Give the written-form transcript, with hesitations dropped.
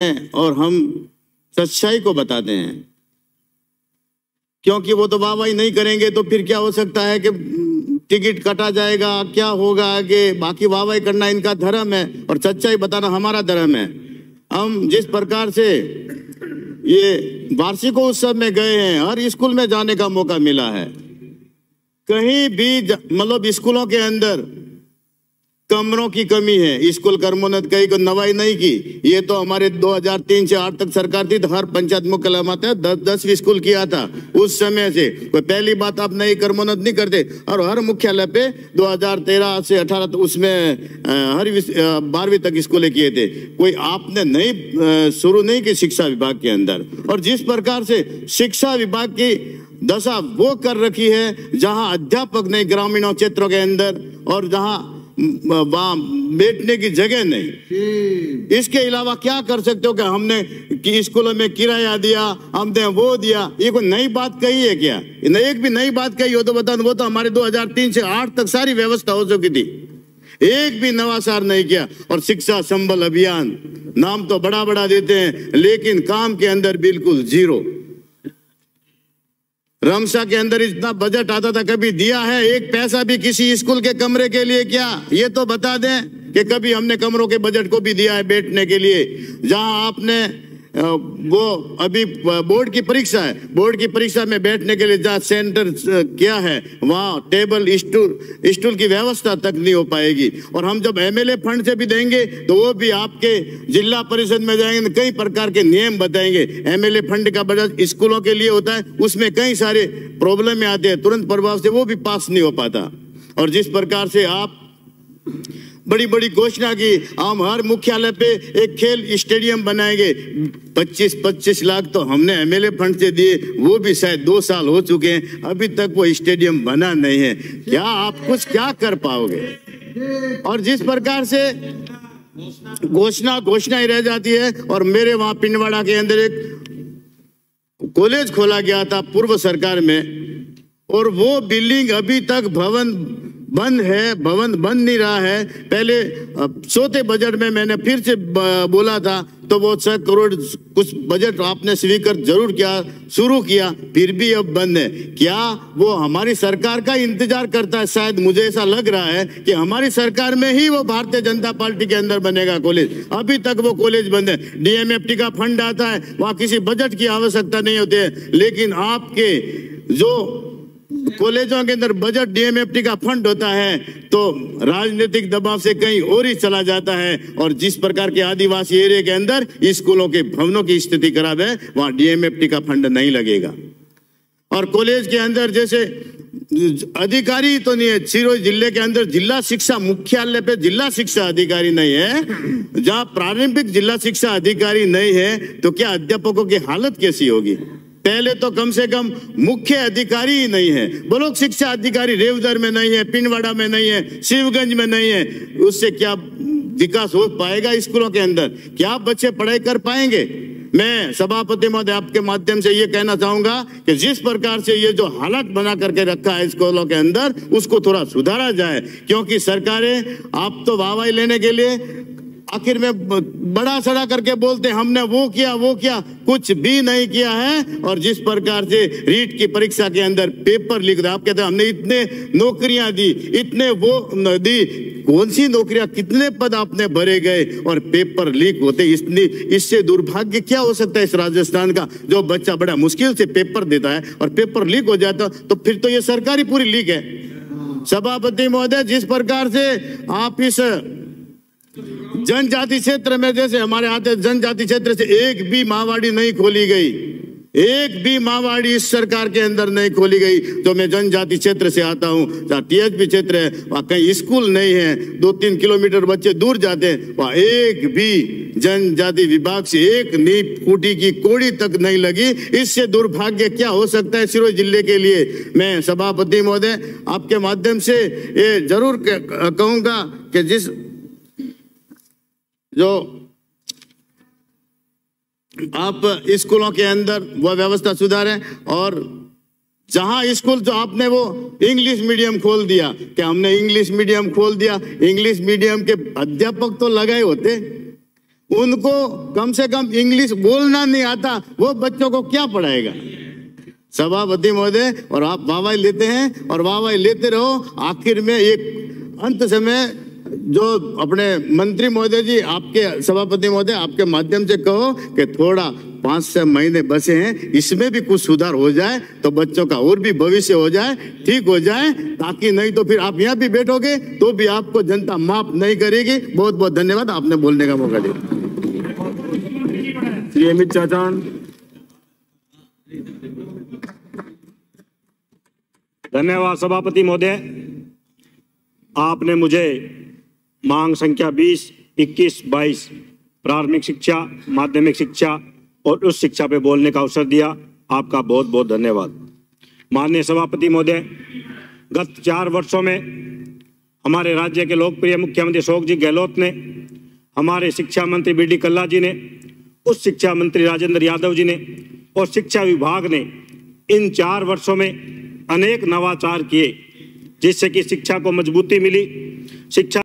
हैं और हम सच्चाई को बताते हैं, क्योंकि वो तो वाहवाही नहीं करेंगे तो फिर क्या हो सकता है कि टिकट कटा जाएगा, क्या होगा आगे। बाकी वाहवाही करना इनका धर्म है और सच्चाई बताना हमारा धर्म है। हम जिस प्रकार से ये वार्षिकोत्सव में गए हैं, हर स्कूल में जाने का मौका मिला है, कहीं भी मतलब स्कूलों के अंदर कमरों की कमी है। स्कूल कर्मोन्नत कहीं को नवाई नहीं की। ये तो हमारे 2003 से 8 तक सरकार थी तो हर पंचायत मुख्यालय में 10 स्कूल किया था। उस समय से कोई पहली बात आप नई कर्मोन्नत नहीं करते और हर मुख्यालय पे 2013 से 18 तक उसमें हर 12वीं तक स्कूलें किए थे। कोई आपने नई शुरू नहीं की शिक्षा विभाग के अंदर। और जिस प्रकार से शिक्षा विभाग की दशा वो कर रखी है, जहां अध्यापक नहीं ग्रामीणों क्षेत्रों के अंदर और जहां वहां बैठने की जगह नहीं। इसके अलावा क्या कर सकते हो कि हमने कि स्कूलों में किराया दिया, हमने वो दिया, ये कोई नई बात कही है क्या? एक भी नई बात कही हो तो बता। वो तो हमारे 2003 से 8 तक सारी व्यवस्था हो चुकी थी, एक भी नवाचार नहीं किया। और शिक्षा संबल अभियान नाम तो बड़ा बड़ा देते हैं लेकिन काम के अंदर बिल्कुल जीरो। रमसा के अंदर इतना बजट आता था, कभी दिया है एक पैसा भी किसी स्कूल के कमरे के लिए क्या? ये तो बता दें कि कभी हमने कमरों के बजट को भी दिया है बैठने के लिए। जहां आपने वो अभी बोर्ड की परीक्षा है, बोर्ड की परीक्षा में बैठने के लिए जहाँ सेंटर क्या है वहाँ टेबल स्टूल की व्यवस्था तक नहीं हो पाएगी। और हम जब एमएलए फंड से भी देंगे तो वो भी आपके जिला परिषद में जाएंगे, कई प्रकार के नियम बताएंगे। एमएलए फंड का बजट स्कूलों के लिए होता है, उसमें कई सारे प्रॉब्लम आते हैं, तुरंत प्रभाव से वो भी पास नहीं हो पाता। और जिस प्रकार से आप बड़ी बड़ी घोषणा की, हम हर मुख्यालय पे एक खेल स्टेडियम बनाएंगे, 25-25 लाख तो हमने एमएलए फंड से दिए, वो भी शायद 2 साल हो चुके हैं, अभी तक वो स्टेडियम बना नहीं है। क्या आप कुछ क्या कर पाओगे? और जिस प्रकार से घोषणा ही रह जाती है। और मेरे वहां पिंडवाड़ा के अंदर एक कॉलेज खोला गया था पूर्व सरकार में, और वो बिल्डिंग अभी तक भवन बंद है, भवन बन नहीं रहा है। पहले चौथे बजट में मैंने फिर से बोला था तो वो 6 करोड़ कुछ बजट आपने स्वीकार जरूर किया, शुरू किया, फिर भी अब बंद है। क्या वो हमारी सरकार का इंतजार करता है? शायद मुझे ऐसा लग रहा है कि हमारी सरकार में ही वो भारतीय जनता पार्टी के अंदर बनेगा कॉलेज। अभी तक वो कॉलेज बंद है। डीएमएफटी का फंड आता है, वहां किसी बजट की आवश्यकता नहीं होती है, लेकिन आपके जो कॉलेजों के अंदर बजट डीएमएफटी का फंड होता है तो राजनीतिक दबाव से कहीं और ही चला जाता है। और जिस प्रकार के आदिवासी एरिया के अंदर स्कूलों के भवनों की स्थिति खराब है, वहां डीएमएफटी का फंड नहीं लगेगा। और कॉलेज के अंदर जैसे अधिकारी तो नहीं है, सिरोही जिले के अंदर जिला शिक्षा मुख्यालय पे जिला शिक्षा अधिकारी नहीं है, जहां प्रारंभिक जिला शिक्षा अधिकारी नहीं है तो क्या अध्यापकों की हालत कैसी होगी? पहले तो कम से कम मुख्य अधिकारी ही नहीं है, ब्लॉक शिक्षा अधिकारी रेवदर में नहीं है, पिंडवाड़ा में नहीं है, शिवगंज में नहीं है। उससे क्या विकास हो पाएगा स्कूलों के अंदर? क्या बच्चे पढ़ाई कर पाएंगे? मैं सभापति महोदय आपके माध्यम से ये कहना चाहूंगा कि जिस प्रकार से ये जो हालत बना करके रखा है स्कूलों के अंदर, उसको थोड़ा सुधारा जाए। क्योंकि सरकारें आप तो वाहवाही लेने के लिए आखिर में बड़ा सड़ा करके बोलते हैं हमने वो किया, कुछ भी नहीं किया है। और जिस प्रकार से रीट की परीक्षा के अंदर पेपर लीक, आप कहते हैं हमने इतने नौकरियां दी, इतने वो दी, कौन सी नौकरियां, कितने पद आपने भरे गए और पेपर लीक होते? इससे दुर्भाग्य क्या हो सकता है इस राजस्थान का? जो बच्चा बड़ा मुश्किल से पेपर देता है और पेपर लीक हो जाता तो फिर तो ये सरकारी पूरी लीक है। सभापति महोदय, जिस प्रकार से आप इस जनजाति क्षेत्र में, जैसे हमारे आते जनजाति क्षेत्र से एक भी माहवाड़ी नहीं खोली गई, एक भी माहवाड़ी इस सरकार के अंदर नहीं खोली गई। तो मैं जनजाति क्षेत्र से आता हूँ, जहाँ टीएचपी क्षेत्र है, वहाँ कहीं स्कूल नहीं है, 2-3 किलोमीटर बच्चे दूर जाते हैं, वहाँ एक भी जनजाति विभाग से एक नींव खूंटी की कोड़ी तक नहीं लगी। इससे दुर्भाग्य क्या हो सकता है सिरोही जिले के लिए? मैं सभापति महोदय आपके माध्यम से ये जरूर कहूंगा कि जिस जो आप स्कूलों के अंदर वो व्यवस्था सुधारें। और जहां स्कूल जो आपने वो इंग्लिश मीडियम खोल दिया, क्या हमने इंग्लिश मीडियम खोल दिया? इंग्लिश मीडियम के अध्यापक तो लगाए होते, उनको कम से कम इंग्लिश बोलना नहीं आता, वो बच्चों को क्या पढ़ाएगा? सभापति महोदय, और आप वाहवाही लेते हैं और वाहवाही लेते रहो। आखिर में एक अंत समय जो अपने मंत्री महोदय जी, आपके सभापति महोदय, आपके माध्यम से कहो कि थोड़ा 5-6 महीने बचे हैं, इसमें भी कुछ सुधार हो जाए तो बच्चों का और भी भविष्य हो जाए, ठीक हो जाए, ताकि नहीं तो फिर आप यहाँ भी बैठोगे तो भी आपको जनता माफ नहीं करेगी। बहुत बहुत धन्यवाद, आपने बोलने का मौका दिया। श्री अमित चाचा। धन्यवाद सभापति महोदय, आपने मुझे मांग संख्या 20, 21, 22 प्राथमिक शिक्षा, माध्यमिक शिक्षा और उच्च शिक्षा पे बोलने का अवसर दिया। आपका बहुत बहुत धन्यवाद। माननीय सभापति महोदय, गत 4 वर्षों में हमारे राज्य के लोकप्रिय मुख्यमंत्री अशोक जी गहलोत ने, हमारे शिक्षा मंत्री बी डी कल्ला जी ने, उच्च शिक्षा मंत्री राजेंद्र यादव जी ने और शिक्षा विभाग ने इन 4 वर्षों में अनेक नवाचार किए, जिससे कि शिक्षा को मजबूती मिली। शिक्षा